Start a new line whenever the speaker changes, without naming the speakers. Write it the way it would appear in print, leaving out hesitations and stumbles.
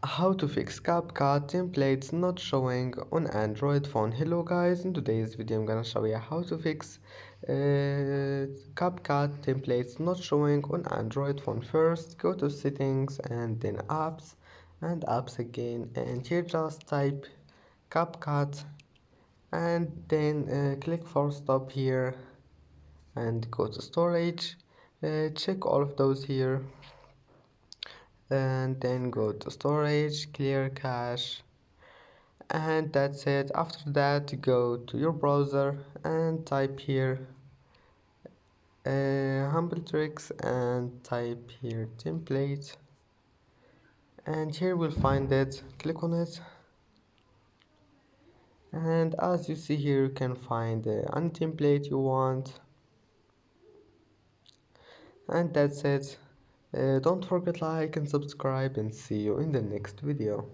How to fix CapCut templates not showing on Android phone. Hello guys, in today's video I'm gonna show you how to fix CapCut templates not showing on Android phone. First go to settings and then apps and apps again, and here just type CapCut and then click for stop here and go to storage. Check all of those here and then go to storage, clear cache, and that's it. After that go to your browser and type here humble tricks and type here template, and here we'll find it. Click on it, and as you see here you can find any template you want, and that's it. Don't forget like and subscribe, and see you in the next video.